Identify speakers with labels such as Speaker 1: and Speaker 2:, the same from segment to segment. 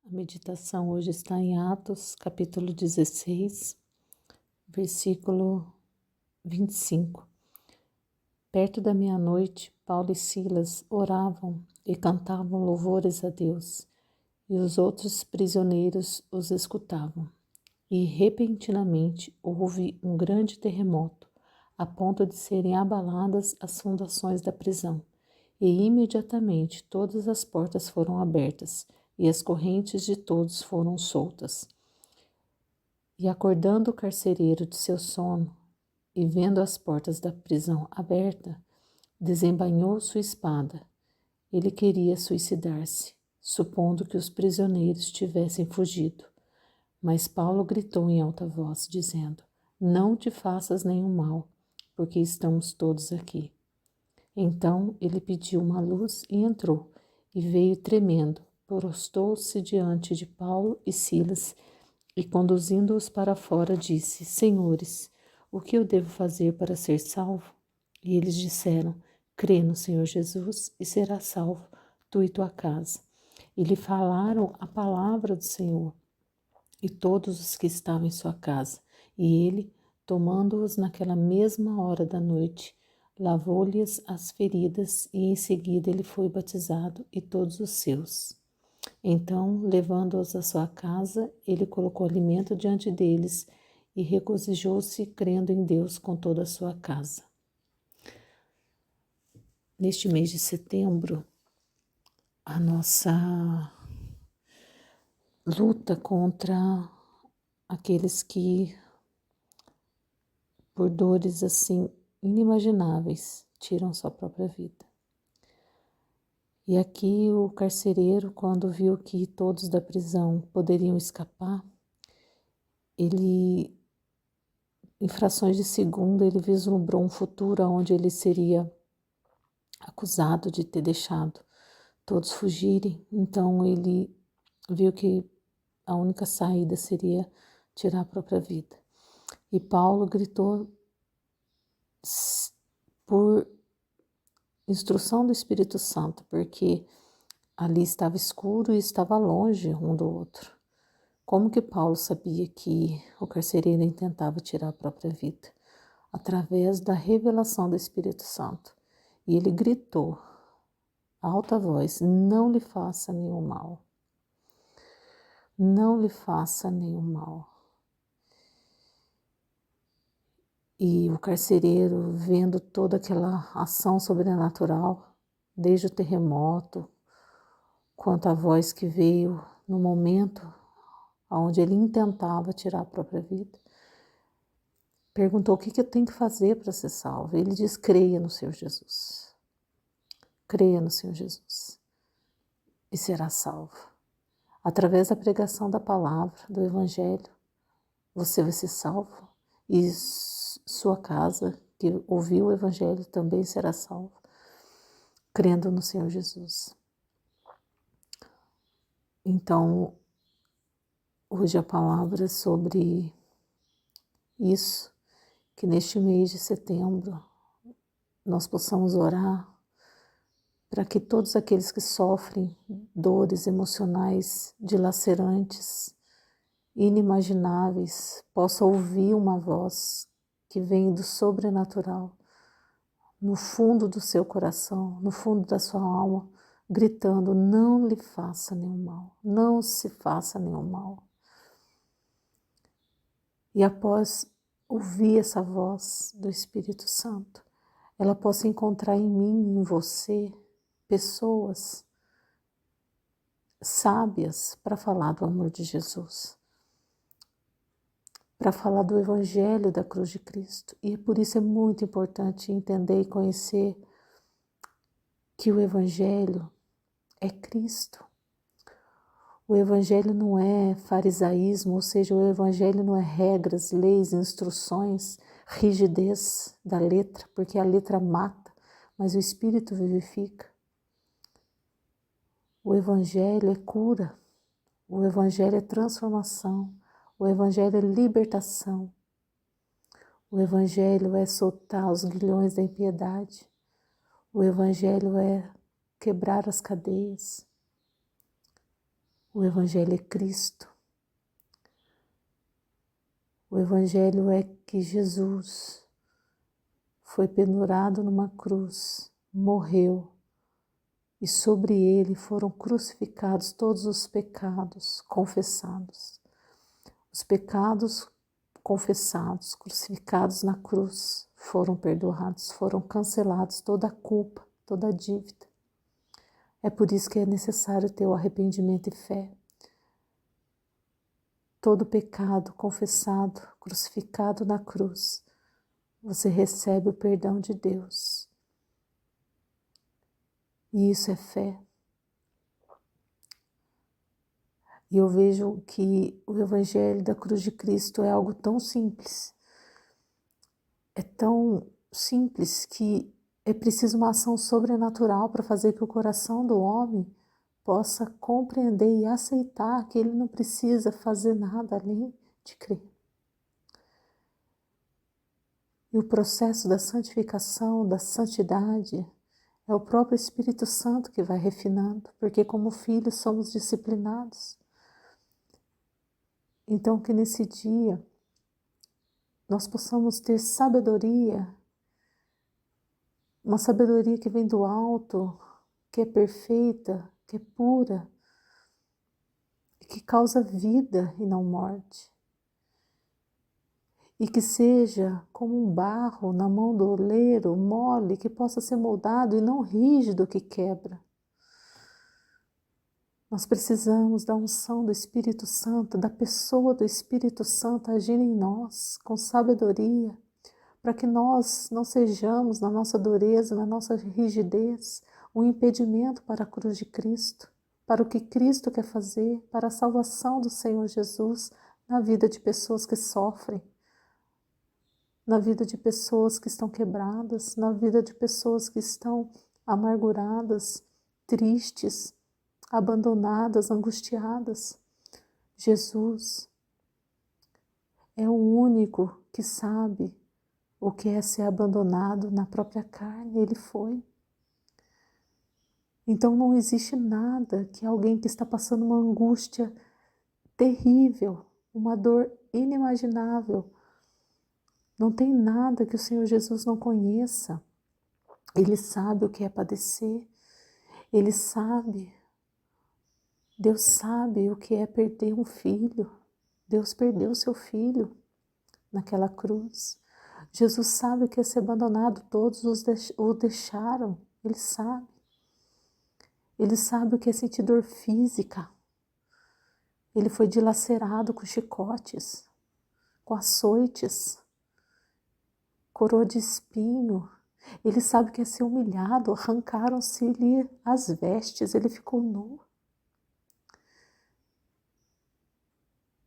Speaker 1: A meditação hoje está em Atos, capítulo 16, versículo 25. Perto da meia-noite, Paulo e Silas oravam e cantavam louvores a Deus, e os outros prisioneiros os escutavam. E repentinamente houve um grande terremoto, a ponto de serem abaladas as fundações da prisão. E imediatamente todas as portas foram abertas, e as correntes de todos foram soltas. E acordando o carcereiro de seu sono, e vendo as portas da prisão abertas, desembainhou sua espada. Ele queria suicidar-se, supondo que os prisioneiros tivessem fugido. Mas Paulo gritou em alta voz, dizendo: Não te faças nenhum mal, porque estamos todos aqui. Então ele pediu uma luz e entrou, e veio tremendo, prostou-se diante de Paulo e Silas, e conduzindo-os para fora, disse: Senhores, o que eu devo fazer para ser salvo? E eles disseram: Crê no Senhor Jesus e serás salvo, tu e tua casa. E lhe falaram a palavra do Senhor e todos os que estavam em sua casa. E ele, tomando-os naquela mesma hora da noite, lavou-lhes as feridas, e em seguida ele foi batizado e todos os seus. Então, levando-os à sua casa, ele colocou alimento diante deles e regozijou-se, crendo em Deus com toda a sua casa. Neste mês de setembro, a nossa luta contra aqueles que, por dores assim inimagináveis, tiram sua própria vida. E aqui o carcereiro, quando viu que todos da prisão poderiam escapar, ele, em frações de segundo, ele vislumbrou um futuro onde ele seria acusado de ter deixado todos fugirem. Então ele viu que a única saída seria tirar a própria vida. E Paulo gritou por instrução do Espírito Santo, porque ali estava escuro e estava longe um do outro. Como que Paulo sabia que o carcereiro intentava tirar a própria vida? Através da revelação do Espírito Santo. E ele gritou, a alta voz: não lhe faça nenhum mal. Não lhe faça nenhum mal. E o carcereiro, vendo toda aquela ação sobrenatural, desde o terremoto, quanto a voz que veio no momento onde ele intentava tirar a própria vida, perguntou: o que eu tenho que fazer para ser salvo? Ele diz: creia no Senhor Jesus. Creia no Senhor Jesus e será salvo. Através da pregação da palavra, do Evangelho, você vai ser salvo e sua casa, que ouviu o Evangelho, também será salvo, crendo no Senhor Jesus. Então, hoje a palavra é sobre isso, que neste mês de setembro nós possamos orar para que todos aqueles que sofrem dores emocionais dilacerantes, inimagináveis, possam ouvir uma voz que vem do sobrenatural, no fundo do seu coração, no fundo da sua alma, gritando: não lhe faça nenhum mal, não se faça nenhum mal. E após ouvir essa voz do Espírito Santo, ela possa encontrar em mim, em você, pessoas sábias para falar do amor de Jesus, para falar do Evangelho da cruz de Cristo. E por isso é muito importante entender e conhecer que o Evangelho é Cristo. O Evangelho não é farisaísmo, ou seja, o Evangelho não é regras, leis, instruções, rigidez da letra, porque a letra mata, mas o Espírito vivifica. O Evangelho é cura, o Evangelho é transformação, o Evangelho é libertação, o Evangelho é soltar os grilhões da impiedade, o Evangelho é quebrar as cadeias, O Evangelho é Cristo. O Evangelho é que Jesus foi pendurado numa cruz, morreu, e sobre ele foram crucificados todos os pecados confessados. Os pecados confessados, crucificados na cruz, foram perdoados, foram cancelados, toda a culpa, toda a dívida. É por isso que é necessário ter o arrependimento e fé. Todo pecado confessado, crucificado na cruz, você recebe o perdão de Deus. E isso é fé. E eu vejo que o Evangelho da cruz de Cristo é algo tão simples. É tão simples que é preciso uma ação sobrenatural para fazer que o coração do homem possa compreender e aceitar que ele não precisa fazer nada além de crer. E o processo da santificação, da santidade, é o próprio Espírito Santo que vai refinando, porque como filhos somos disciplinados. Então que nesse dia nós possamos ter sabedoria, uma sabedoria que vem do alto, que é perfeita, que é pura, que causa vida e não morte. E que seja como um barro na mão do oleiro, mole, que possa ser moldado e não rígido que quebra. Nós precisamos da unção do Espírito Santo, da pessoa do Espírito Santo agir em nós com sabedoria, para que nós não sejamos, na nossa dureza, na nossa rigidez, um impedimento para a cruz de Cristo, para o que Cristo quer fazer, para a salvação do Senhor Jesus na vida de pessoas que sofrem, na vida de pessoas que estão quebradas, na vida de pessoas que estão amarguradas, tristes, abandonadas, angustiadas. Jesus é o único que sabe o que é ser abandonado na própria carne, ele foi. Então não existe nada que alguém que está passando uma angústia terrível, uma dor inimaginável, não tem nada que o Senhor Jesus não conheça. Ele sabe o que é padecer, ele sabe, Deus sabe o que é perder um filho. Deus perdeu seu filho naquela cruz. Jesus sabe o que é ser abandonado, todos o deixaram, ele sabe. Ele sabe o que é sentir dor física. Ele foi dilacerado com chicotes, com açoites, coroa de espinho. Ele sabe o que é ser humilhado, arrancaram-se-lhe as vestes, ele ficou nu.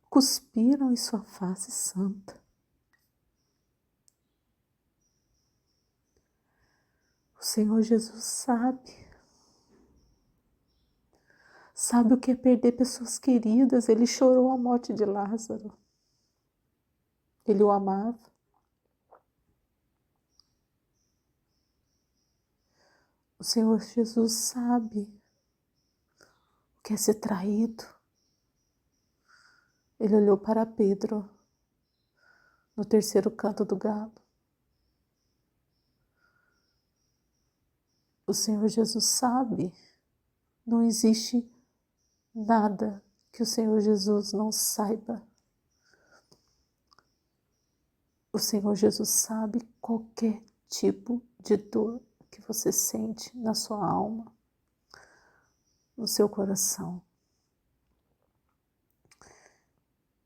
Speaker 1: Cuspiram em sua face santa. O Senhor Jesus sabe o que é perder pessoas queridas. Ele chorou a morte de Lázaro. Ele o amava. O Senhor Jesus sabe o que é ser traído. Ele olhou para Pedro no terceiro canto do galo. O Senhor Jesus sabe, não existe nada que o Senhor Jesus não saiba. O Senhor Jesus sabe qualquer tipo de dor que você sente na sua alma, no seu coração.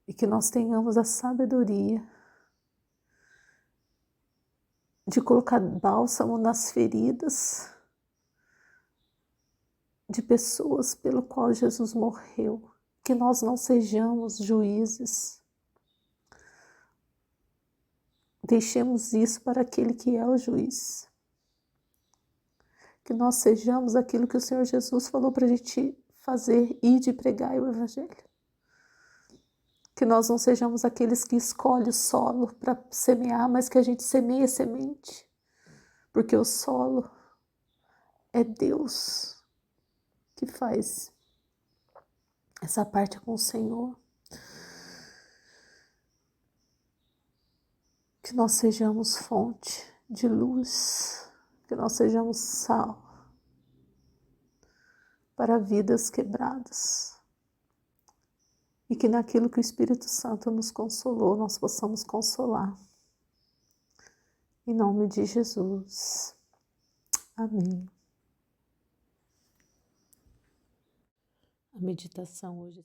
Speaker 1: E que nós tenhamos a sabedoria de colocar bálsamo nas feridas de pessoas pelo qual Jesus morreu. Que nós não sejamos juízes. Deixemos isso para aquele que é o juiz. Que nós sejamos aquilo que o Senhor Jesus falou para a gente fazer, ir de pregar o Evangelho. Que nós não sejamos aqueles que escolhem o solo para semear, mas que a gente semeie semente. Porque o solo é Deus que faz. Essa parte é com o Senhor. Que nós sejamos fonte de luz, que nós sejamos sal para vidas quebradas. E que naquilo que o Espírito Santo nos consolou, nós possamos consolar. Em nome de Jesus. Amém. A meditação hoje